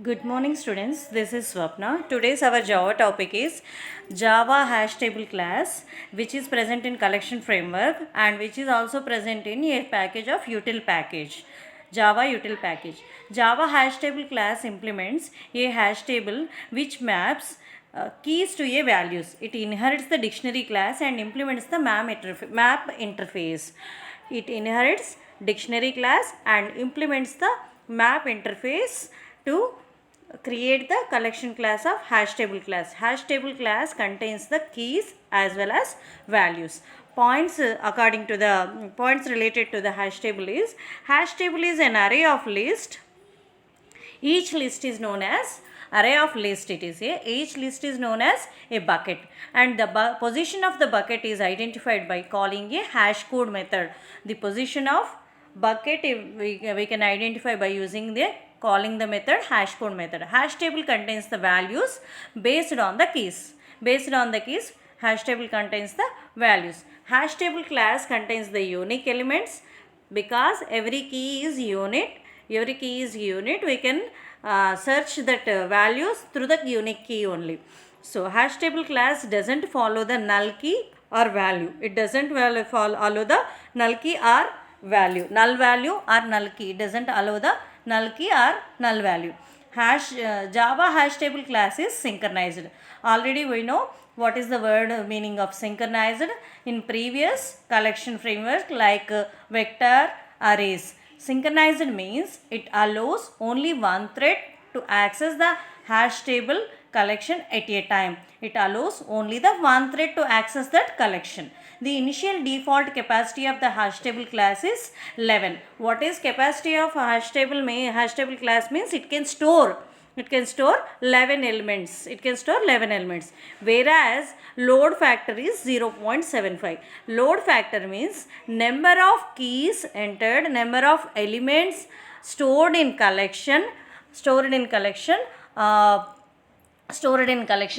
Good morning, students. This is Swapna. Today's our Java topic is Java hash table class, which is present in collection framework and which is also present in a package of util package. Java util package. Java hash table class implements a hash table which maps keys to a values. It inherits the dictionary class and implements the map interface. It inherits dictionary class and implements the map interface to create the collection class of hash table class. Hash table class contains the keys as well as values. Points according to the points related to the hash table is an array of list. Each list is known as array of list. Each list is known as a bucket, and the position of the bucket is identified by calling a hash code method. The position of bucket we can identify by using the calling the method hash code method. Hash table contains the values based on the keys. Hash table contains the values. Hash table class contains the unique elements because every key is unit. We can search that values through the unique key only. So hash table class doesn't follow the null key or value. It doesn't follow the null key or value. Null value or null key. It doesn't allow the null key or null value. Java hash table class is synchronized. Already we know what is the word meaning of synchronized in previous collection framework like vector arrays. Synchronized means it allows only one thread to access the hash table collection at a time. It allows only the one thread to access that collection. The initial default capacity of the hash table class is 11. What is capacity of hash table class means it can store 11 elements. Whereas load factor is 0.75. Load factor means number of keys entered, number of elements stored in collection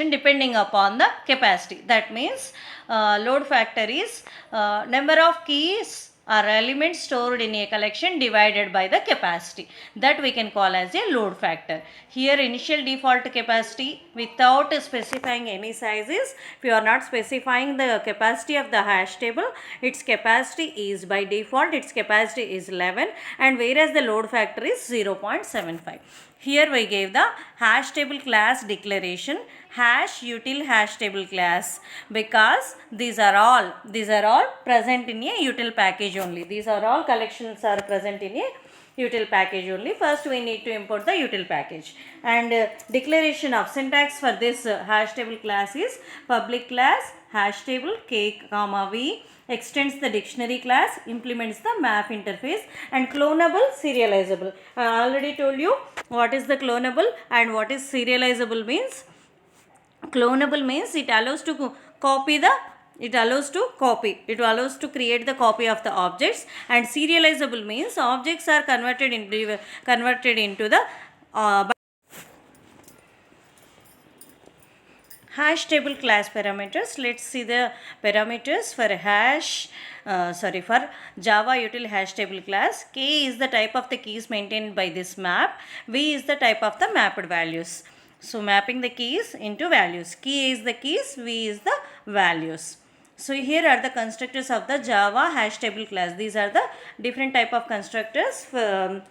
depending upon the capacity. That means load factor is number of keys or elements stored in a collection divided by the capacity. That we can call as a load factor. Here initial default capacity without specifying any sizes. If you are not specifying the capacity of the hash table, its capacity is by default 11, and whereas the load factor is 0.75. Here we gave the hash table class declaration, hash util hash table class, because these are all present in a util package only. These are all collections are present in a util package only. First we need to import the util package, and declaration of syntax for this hash table class is public class hash table k comma v extends the dictionary class, implements the map interface, and clonable serializable. I already told you what is the clonable and what is serializable means. Clonable means it allows to create the copy of the objects, and serializable means objects are converted into the hash table class parameters. Let's see the parameters for for Java util hash table class. K is the type of the keys maintained by this map. V is the type of the mapped values. So mapping the keys into values. Key is the keys, V is the values. So here are the constructors of the Java hash table class. These are the different type of constructors to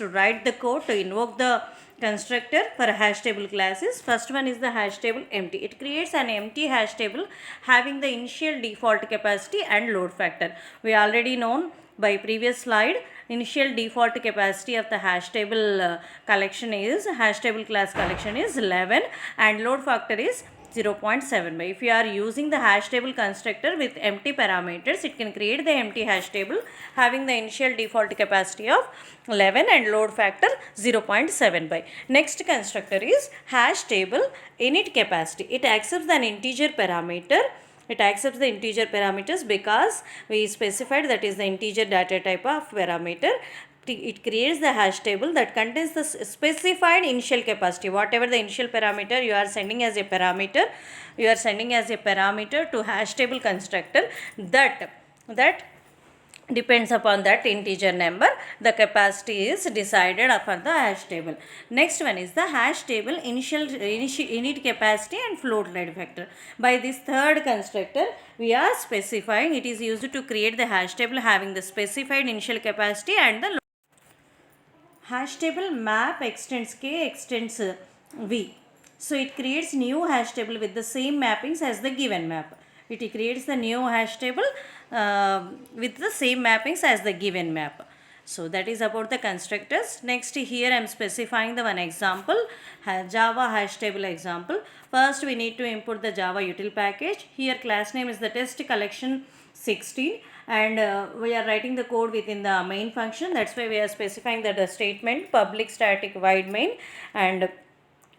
write the code to invoke the constructor for hash table classes. First one is the hash table empty. It creates an empty hash table having the initial default capacity and load factor. We already known by previous slide, initial default capacity of the hash table hash table class collection is 11, and load factor is 0.75. If you are using the hash table constructor with empty parameters, it can create the empty hash table having the initial default capacity of 11 and load factor 0.75. Next constructor is hash table init capacity. It accepts an integer parameter. It accepts the integer parameters because we specified that is the integer data type of parameter. It creates the hash table that contains the specified initial capacity. Whatever the initial parameter you are sending as a parameter to hash table constructor, that depends upon that integer number, the capacity is decided for the hash table. Next one is the hash table init capacity and float load factor. By this third constructor we are specifying, it is used to create the hash table having the specified initial capacity and the hash table map extends k extends v. So it creates new hash table with the same mappings as the given map. It creates the new hash table with the same mappings as the given map. So that is about the constructors. Next here I am specifying the one example, Java hash table example. First we need to import the Java util package. Here class name is the test collection 16 and we are writing the code within the main function. That's why we are specifying that the statement public static void main, and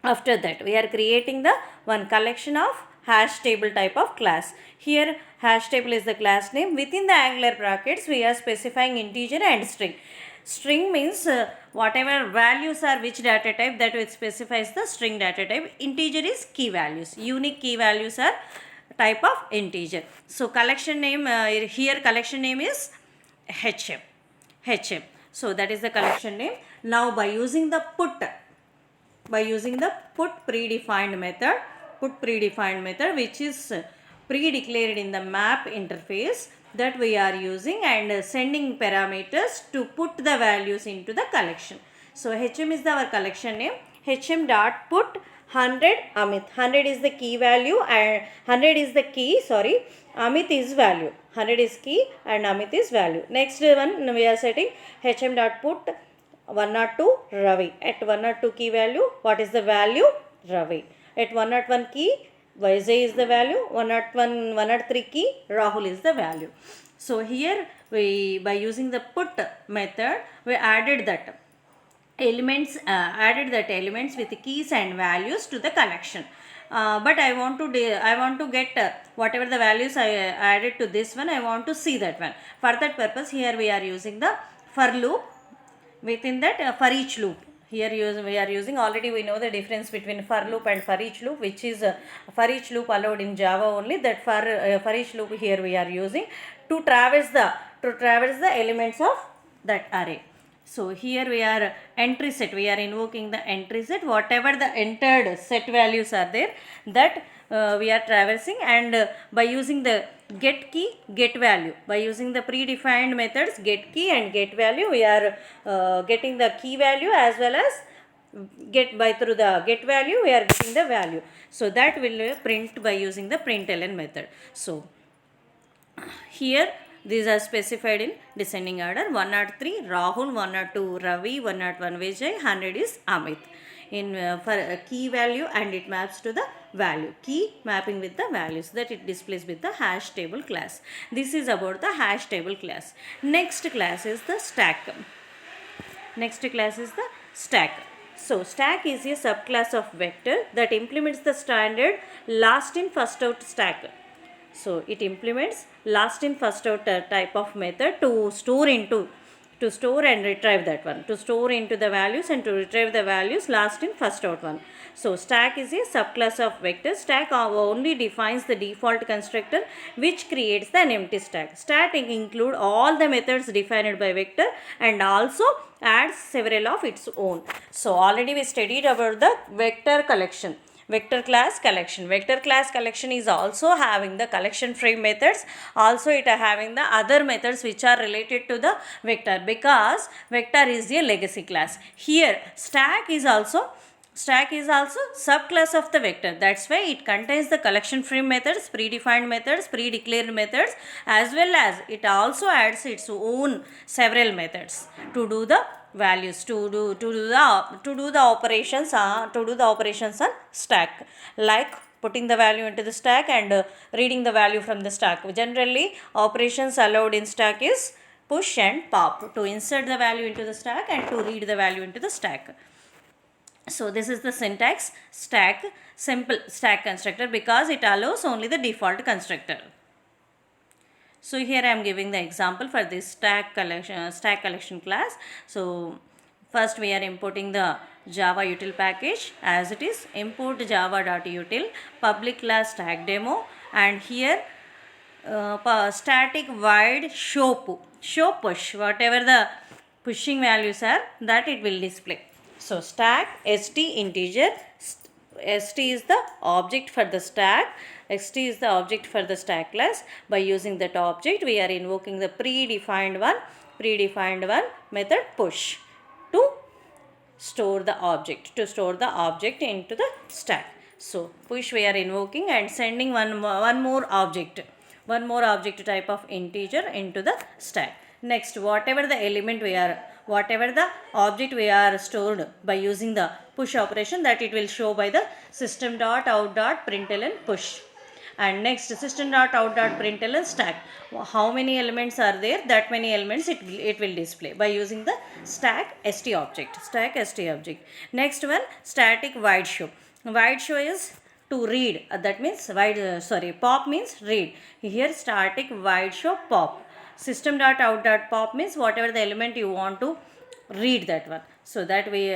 after that we are creating the one collection of hash table type of class. Here hash table is the class name. Within the angular brackets we are specifying integer and string. String means whatever values are which data type, that it specifies the string data type. Integer is key values. Unique key values are type of integer. So collection name here collection name is HM. So that is the collection name. Now by using the put predefined method which is pre-declared in the map interface, that we are using and sending parameters to put the values into the collection. So HM is our collection name. HM dot put 100 Amit. 100 is the key value and 100 is the key, sorry, Amit is value. 100 is key and Amit is value. Next one we are setting HM dot put 102 Ravi. At 102 key value, what is the value? Ravi. At 101 key, Vijay is the value. 101, 103 key, Rahul is the value. So here we, by using the put method, we added that elements with keys and values to the collection. But I want to get whatever the values I added to this one, I want to see that one. For that purpose here we are using the for loop. Within that for each loop, here we are using, already we know the difference between for loop and for each loop, which is for each loop allowed in Java only. That for each loop here we are using to traverse the elements of that array. So here we are entry set, we are invoking the entry set, whatever the entered set values are there, that we are traversing, and by using the get key, get value, by using the predefined methods get key and get value, we are getting the key value as well as through the get value we are getting the value. So that will print by using the println method. So here these are specified in descending order. 103 Rahul, 102 Ravi, 101 Vijay, 100 is Amit. In for key value, and it maps to the value. Key mapping with the values, that it displays with the hash table class. This is about the hash table class. Next class is the stack. So stack is a subclass of vector that implements the standard last in first out stack. So it implements last in first out type of method to store and retrieve that one, to store into the values and to retrieve the values last in first out one. So stack is a subclass of vector. Stack only defines the default constructor which creates an empty stack. Stack include all the methods defined by vector and also adds several of its own. So already we studied about the vector collection. Vector class collection is also having the collection frame methods, also it are having the other methods which are related to the vector, because vector is a legacy class. Here stack is also subclass of the vector. That's why it contains the collection frame methods, predefined methods, pre-declared methods, as well as it also adds its own several methods to do the values, to do the operations on stack, like putting the value into the stack and reading the value from the stack. Generally operations allowed in stack is push and pop, to insert the value into the stack and to read the value into the stack. So this is the syntax stack, simple stack constructor, because it allows only the default constructor. So here I am giving the example for this stack collection class. So first we are importing the Java util package as it is, import java.util public class stack demo, and here static void show push, whatever the pushing values are, that it will display. So stack st integer, st is the object for the stack, st is the object for the stack class. By using that object, we are invoking the predefined one method push to store the object into the stack. So push we are invoking and sending one more object type of integer into the stack. Next, whatever the object we are stored by using the push operation, that it will show by the system.out.println push. And next, system.out.println stack, how many elements are there, that many elements it will display by using the stack st object. Next one, static void show is to read, that means pop means read. Here static void show pop, system.out.pop means whatever the element you want to read, that one. So that we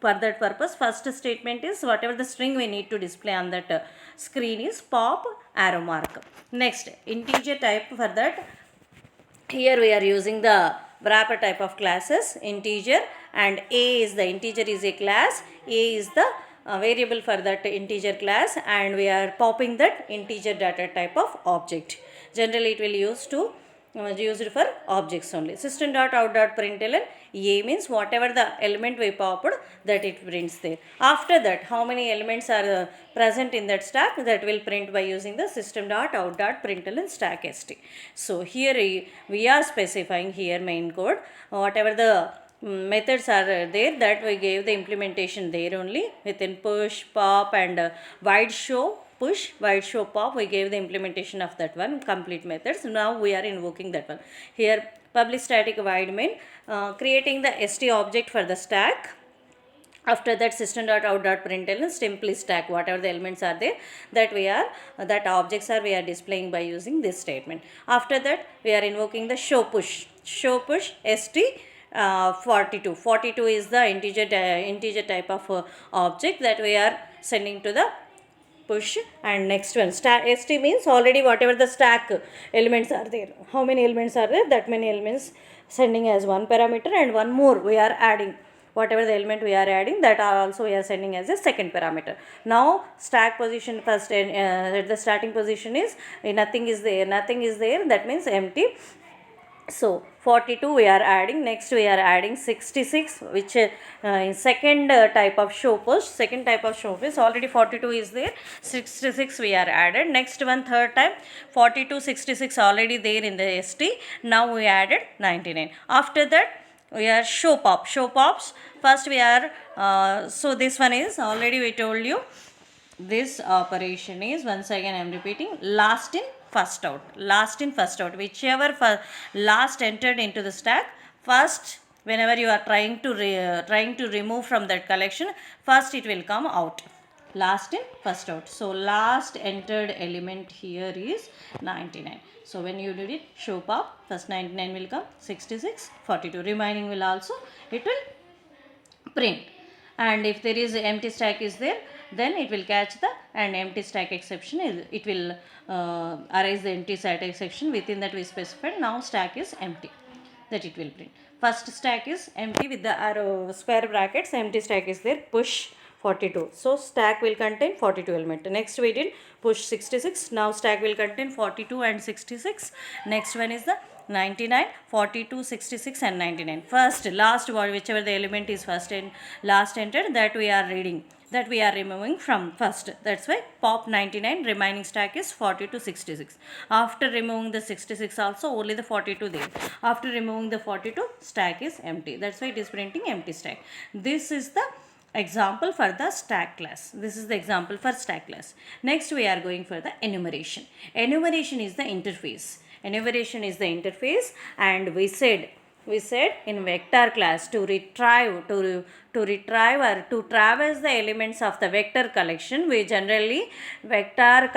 for that purpose, first statement is whatever the string we need to display on that screen is pop arrow mark. Next, integer type, for that here we are using the wrapper type of classes, integer, and a is the integer is a class, a is the variable for that integer class, and we are popping that integer data type of object. Generally it will used for objects only. System.out.println a means whatever the element we popped, that it prints there. After that, how many elements are present in that stack, that will print by using the system.out.println stack st. So here we are specifying here main code, whatever the methods are there, that we gave the implementation there only within push, pop, and void show push, void show pop, we gave the implementation of that one complete methods. Now we are invoking that one. Here public static void main, creating the st object for the stack. After that, system.out.println simply stack, whatever the elements are there, that objects are we are displaying by using this statement. After that, we are invoking the show push st 42 is the integer type of object that we are sending to the push. And next one, st means already whatever the stack elements are there, how many elements are there, that many elements sending as one parameter, and one more we are adding, whatever the element we are adding, that are also we are sending as a second parameter. Now stack position first, the starting position is nothing is there, that means empty. So 42 we are adding. Next we are adding 66, which in second type of show push, already 42 is there, 66 we are added. Next one, third time, 42 66 already there in the st, now we added 99. After that, we are show pops. First we are so this one is already we told you, this operation is, once again I am repeating, last in first out, whichever last entered into the stack first, whenever you are trying to remove from that collection, first it will come out, last in first out. So last entered element here is 99. So when you did it, show pop, first 99 will come, 66, 42, remaining will also it will print. And if there is empty stack is there, then it will catch the empty stack exception, it will arise the empty stack exception, within that we specified now stack is empty, that it will print. First stack is empty with the arrow square brackets, empty stack is there, push 42, so stack will contain 42 element. Next we did push 66, now stack will contain 42 and 66. Next one is the 99, 42, 66 and 99. First, last one, whichever the element is first and last entered, that we are reading, that we are removing from first. That's why pop 99, remaining stack is 42, 66. After removing the 66 also, only the 42 there. After removing the 42, stack is empty. That's why it is printing empty stack. This is the example for the stack class. Next we are going for the enumeration. Enumeration is the interface, and we said we said in vector class to retrieve or to traverse the elements of the vector collection, we generally vector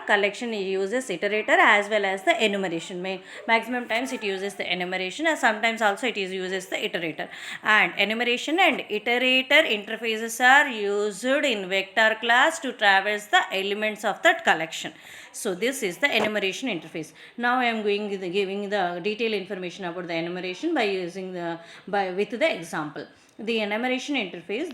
collection uses iterator as well as the enumeration. Maximum times it uses the enumeration, and sometimes also it uses the iterator. And enumeration and iterator interfaces are used in vector class to traverse the elements of that collection. So this is the enumeration interface. Now I am giving the detailed information about the enumeration with the example. The enumeration interface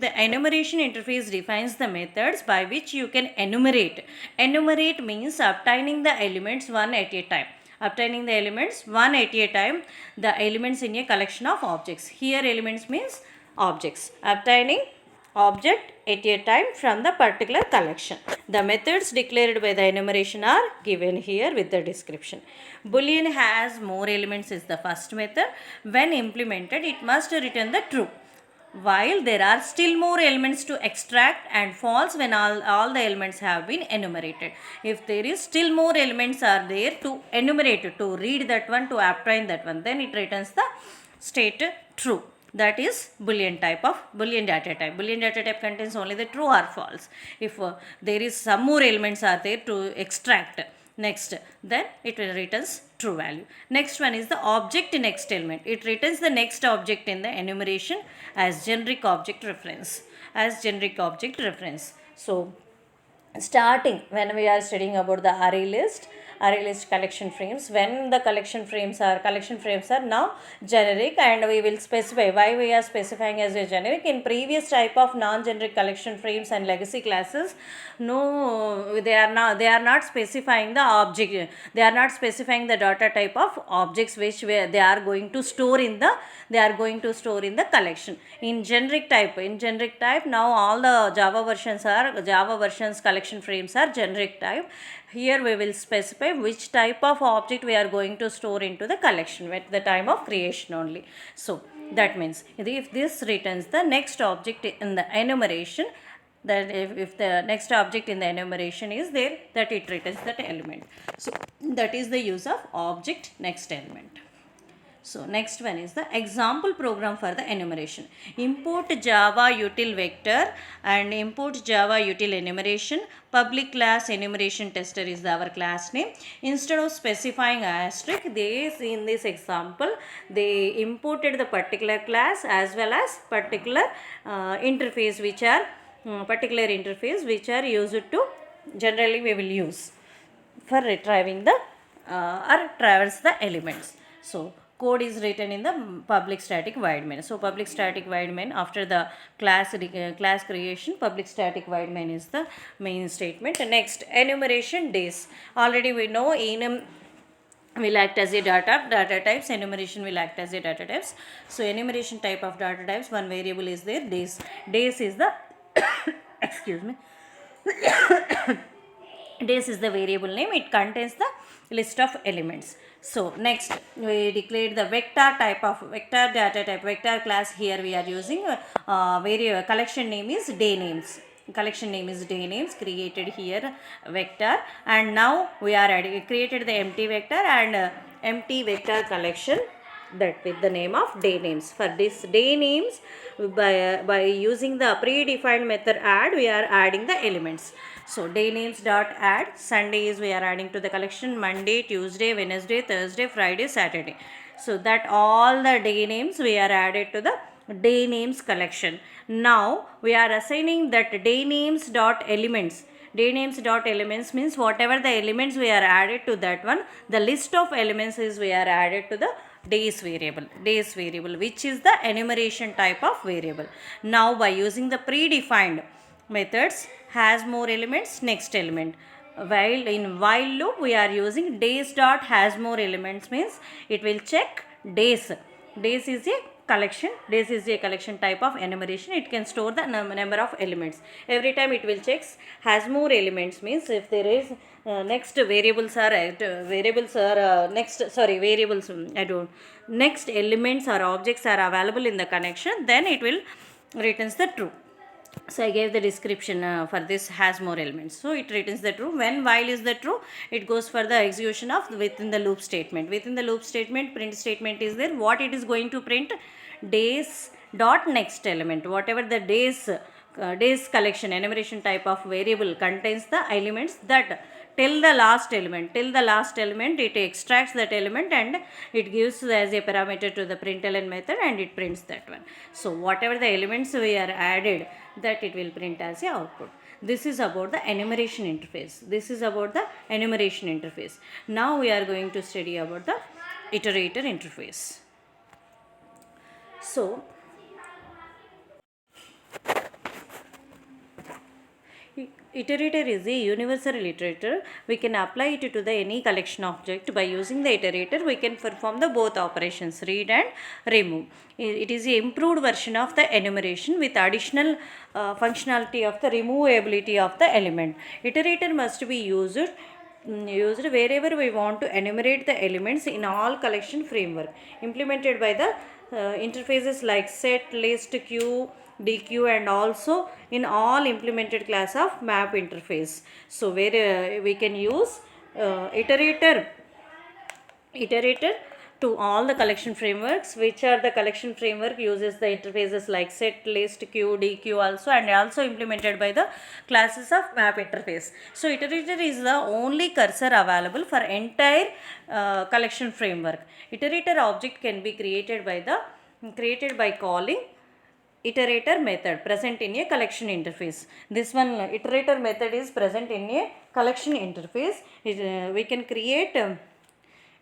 defines the methods by which you can enumerate. Enumerate means obtaining the elements one at a time. Obtaining the elements one at a time, the elements in a collection of objects. Here elements means objects. Obtaining object at a time from the particular collection. The methods declared by the enumeration are given here with the description. Boolean has more elements is the first method. When implemented, it must return the true, while there are still more elements to extract and false when all the elements have been enumerated. If there is still more elements are there to enumerate, to read that one, to obtain that one, then it returns the state true. That is Boolean data type. Boolean data type contains only the true or false. If there is some more elements are there to extract next, then it will returns true value. Next one is the object next element. It returns the next object in the enumeration as generic object reference. So starting when we are studying about the array list collection frames, when the collection frames are now generic, and we will specify why we are specifying as a generic. In previous type of non-generic collection frames and legacy classes, no, they are not specifying the object, they are not specifying the data type of objects which they are going to store in the collection. In generic type, now all the Java versions collection frames are generic type. Here we will specify which type of object we are going to store into the collection at the time of creation only. So that means if this returns the next object in the enumeration, then if the next object in the enumeration is there, that it returns that element. So that is the use of object next element. So next one is the example program for the enumeration. Import Java util vector and import Java util enumeration. Public class enumeration tester is our class name. Instead of specifying asterisk, in this example they imported the particular class as well as particular interface which are used to generally we will use for retrieving the or traverse the elements. So code is written in the public static void main. So public static void main, after the class creation, public static void main is the main statement. Next, enumeration days. Already we know enum will act as a data types, enumeration will act as a data types. So enumeration type of data types, one variable is there, days. Days is the excuse me days is the variable name. It contains the list of elements. So next we declared the vector data type, vector class. Here we are using collection name is day names. Created here vector, and now we are created the empty vector and empty vector collection, that with the name of day names. For this day names, by using the predefined method add, we are adding the elements. So day names dot add Sundays we are adding to the collection, Monday, Tuesday, Wednesday, Thursday, Friday, Saturday. So that all the day names we are added to the day names collection. Now we are assigning that day names dot elements. Day names dot elements means whatever the elements we are added to that one, the list of elements is we are added to the days variable, which is the enumeration type of variable. Now by using the predefined methods, has more elements, next element. While in while loop we are using days dot has more elements, means it will check days. Days is a collection type of enumeration. It can store the number of elements. Every time it will check has more elements, means if there is next elements or objects are available in the connection, then it will returns the true. So I gave the description for this has more elements. So it returns the true. When while is the true, it goes for the execution of within the loop statement. Within the loop statement, print statement is there. What it is going to print? Days dot next element. Whatever the days collection enumeration type of variable contains the elements that till the last element it extracts that element and it gives as a parameter to the println method and it prints that one. So whatever the elements we are added, that it will print as a output. This is about the enumeration interface. Now we are going to study about the iterator interface. So iterator is a universal iterator. We can apply it to the any collection object. By using the iterator, we can perform the both operations, read and remove. It is an improved version of the enumeration with additional functionality of the removability of the element. Iterator must be used wherever we want to enumerate the elements in all collection framework implemented by the interfaces like set, list, queue, dequeue, and also in all implemented class of map interface. So where we can use iterator to all the collection frameworks. Which are the collection framework uses the interfaces like set, list, queue, dequeue also, and also implemented by the classes of map interface. So iterator is the only cursor available for entire collection framework. Iterator object can be created by calling iterator method present in a collection interface. This one iterator method is present in a collection interface. We can create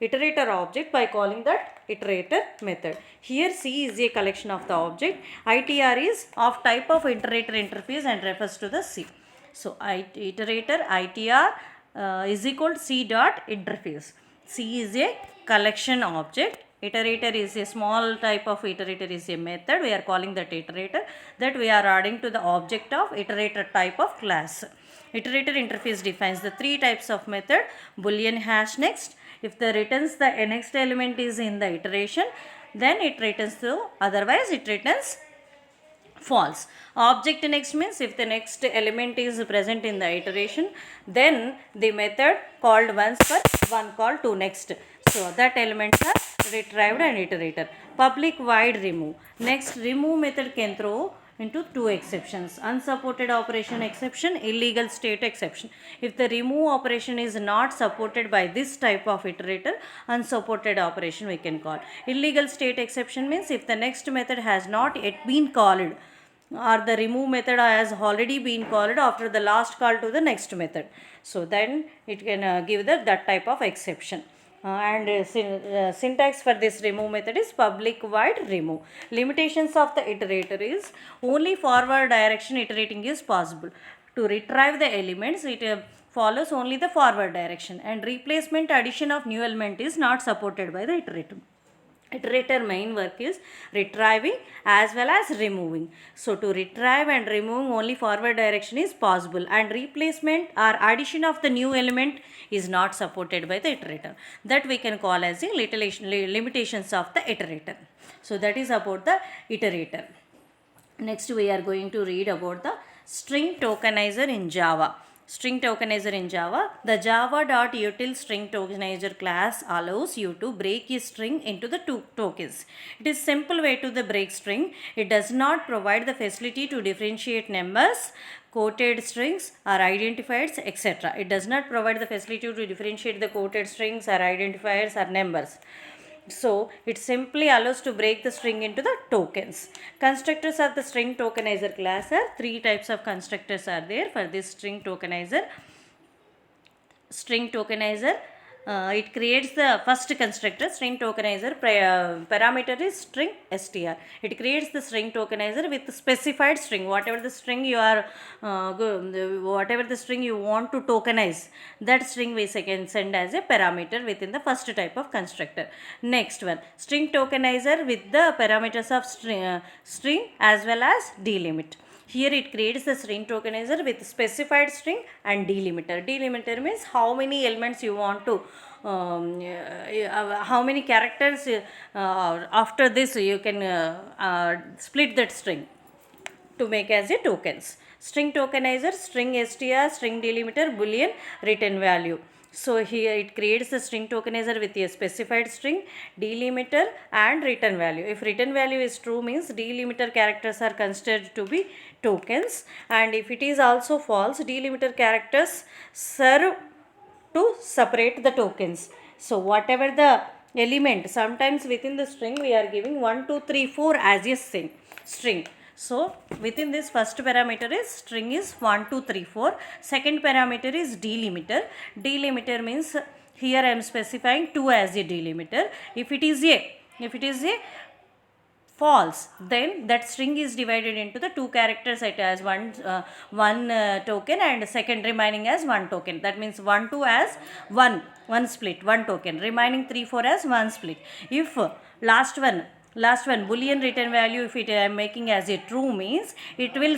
iterator object by calling that iterator method. Here C is a collection of the object. ITR is of type of iterator interface and refers to the C. So iterator ITR is equal to C dot interface. C is a collection object. Iterator is a small type of iterator is a method. We are calling that iterator, that we are adding to the object of iterator type of class. Iterator interface defines the three types of method. Boolean hash next. If the returns the next element is in the iteration, then it returns true, otherwise it returns false. Object next means if the next element is present in the iteration, then the method called once for one call to next. So that elements are retrieved and iterator. Public void remove. Next remove method can throw into two exceptions: unsupported operation exception, illegal state exception. If the remove operation is not supported by this type of iterator, unsupported operation we can call. Illegal state exception means if the next method has not yet been called, or the remove method has already been called after the last call to the next method. So then it can give that type of exception. Syntax for this remove method is public void remove. Limitations of the iterator is only forward direction iterating is possible. To retrieve the elements, it follows only the forward direction, and replacement addition of new element is not supported by the iterator. Iterator main work is retrieving as well as removing. So to retrieve and remove only forward direction is possible, and replacement or addition of the new element is not supported by the iterator. That we can call as the limitations of the iterator. So that is about the iterator. Next we are going to read about the string tokenizer in Java. String tokenizer in Java. The java.util string tokenizer class allows you to break a string into the two tokens. It is simple way to the break string. It does not provide the facility to differentiate numbers, quoted strings or identifiers, etc. It does not provide the facility to differentiate the quoted strings or identifiers or numbers. So it simply allows to break the string into the tokens. Constructors of the string tokenizer class are three types of constructors are there for this string tokenizer. It creates the first constructor string tokenizer. Parameter is string str. It creates the string tokenizer with specified string. Whatever the string you want to tokenize, that string we can send as a parameter within the first type of constructor. Next one, string tokenizer with the parameters of string as well as delimit. Here it creates the string tokenizer with specified string and delimiter. Delimiter means how many elements you want to, how many characters after this you can split that string. to make as a tokens. String tokenizer, string str, string delimiter, boolean, return value. So here it creates the string tokenizer with a specified string, delimiter and return value. If return value is true means delimiter characters are considered to be tokens, and if it is also false, delimiter characters serve to separate the tokens. So whatever the element, sometimes within the string we are giving 1, 2, 3, 4 as a string. So within this first parameter is string is 1, 2, 3, 4. Second parameter is delimiter. Delimiter means here I am specifying 2 as a delimiter. If it is a false, then that string is divided into the two characters it as one token, and second remaining as one token. That means 1, 2 as one split, one token, remaining 3, 4 as one split. If last one boolean return value, if it I am making as a true means it will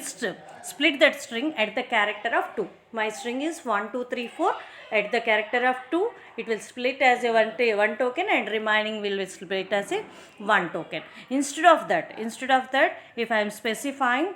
split that string at the character of 2. My string is 1, 2, 3, 4. At the character of 2, it will split as a one token, and remaining will split as a one token. Instead of that, if I am specifying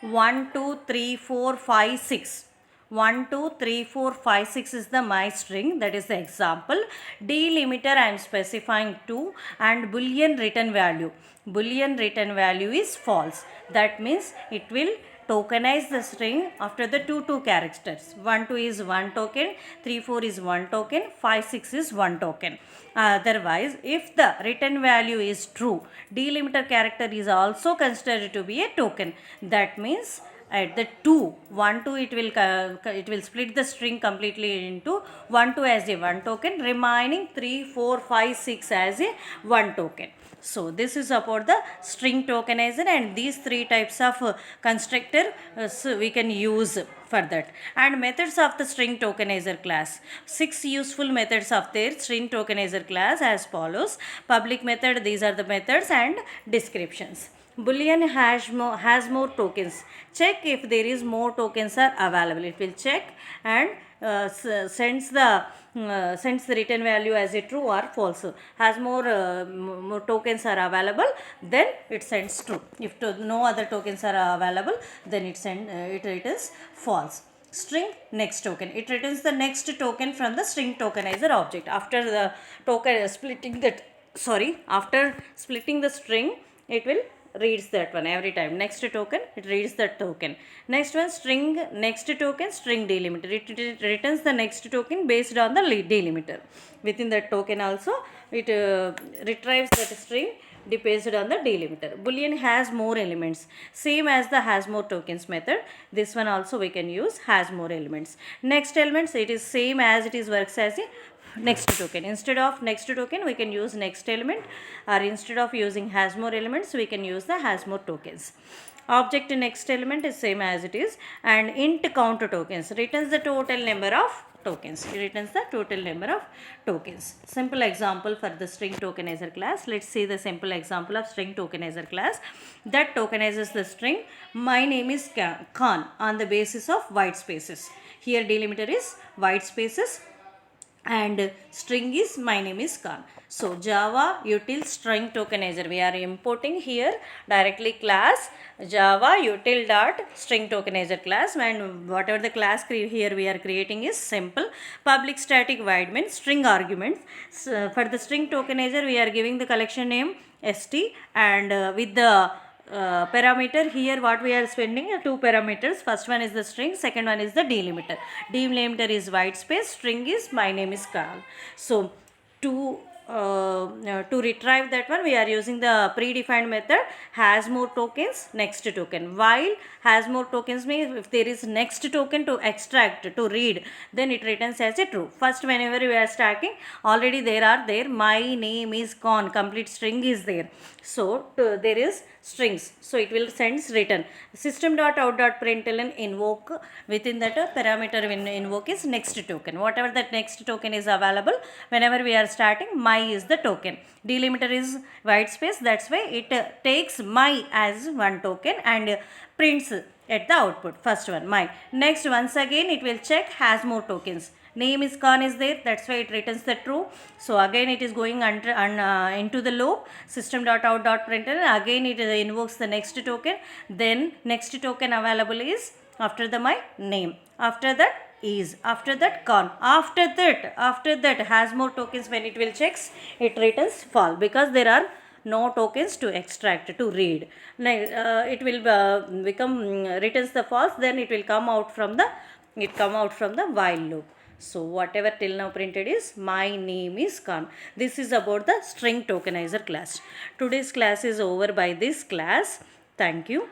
1, 2, 3, 4, 5, 6. 1, 2, 3, 4, 5, 6 is the my string, that is the example. Delimiter I am specifying 2, and boolean return value. Boolean return value is false. That means it will tokenize the string after the two characters. 1, 2 is one token, 3, 4 is one token, 5, 6 is one token. Otherwise, if the return value is true, delimiter character is also considered to be a token. That means at the 1, 2 it will split the string completely into 1, 2 as a one token, remaining 3, 4, 5, 6 as a one token. So this is about the string tokenizer, and these three types of constructor so we can use for that. And methods of the string tokenizer class. 6 useful methods of their string tokenizer class as follows. Public method, these are the methods, and descriptions. Boolean has more tokens. Check if there is more tokens are available. It will check and sends the return value as a true or false. Has more tokens are available, then it sends true. If no other tokens are available, then it returns false. String next token, it returns the next token from the string tokenizer object. After the token splitting after splitting the string, it will reads that one every time. Next token, it reads that token. Next one, string next token, string delimiter. It returns the next token based on the delimiter. Within that token also, it retrieves that string based on the delimiter. Boolean has more elements, same as the has more tokens method. This one also we can use has more elements. Next elements, it is same as it is works as a next token. Instead of next token, we can use next element, or instead of using has more elements, we can use the has more tokens. Object next element is same as it is, and int count tokens returns the total number of tokens. It returns the total number of tokens. Simple example for the string tokenizer class. Let's see the simple example of string tokenizer class that tokenizes the string my name is Khan on the basis of white spaces. Here delimiter is white spaces, and string is my name is Khan. So Java util string tokenizer, we are importing here directly class Java util dot string tokenizer class, and whatever the class here we are creating is simple public static void main string arguments. So for the string tokenizer, we are giving the collection name st, and with the parameter here what we are spending two parameters. First one is the string, second one is the delimiter. Delimiter is white space, string is my name is Carl. So to retrieve that one, we are using the predefined method has more tokens next token. While has more tokens means if there is next token to extract to read, then it returns as a true. First, whenever we are stacking, already there my name is Khan, complete string is there. So there is strings, so it will sends return. System.out.println invoke, within that parameter invoke is next token. Whatever that next token is available, whenever we are starting, my is the token. Delimiter is white space, that's why it takes my as one token and prints at the output. First one my. Next, once again it will check has more tokens. name is Khan is there, that's why it returns the true. So again it is going into the loop, system.out.println, again it invokes the next token, then next token available is after the my name, after that is, after that Khan, after that has more tokens. When it will checks, it returns false because there are no tokens to extract, to read. It will become returns the false, then it will come out from the while loop. So whatever till now printed is my name is Khan. This is about the string tokenizer class. Today's class is over by this class. Thank you.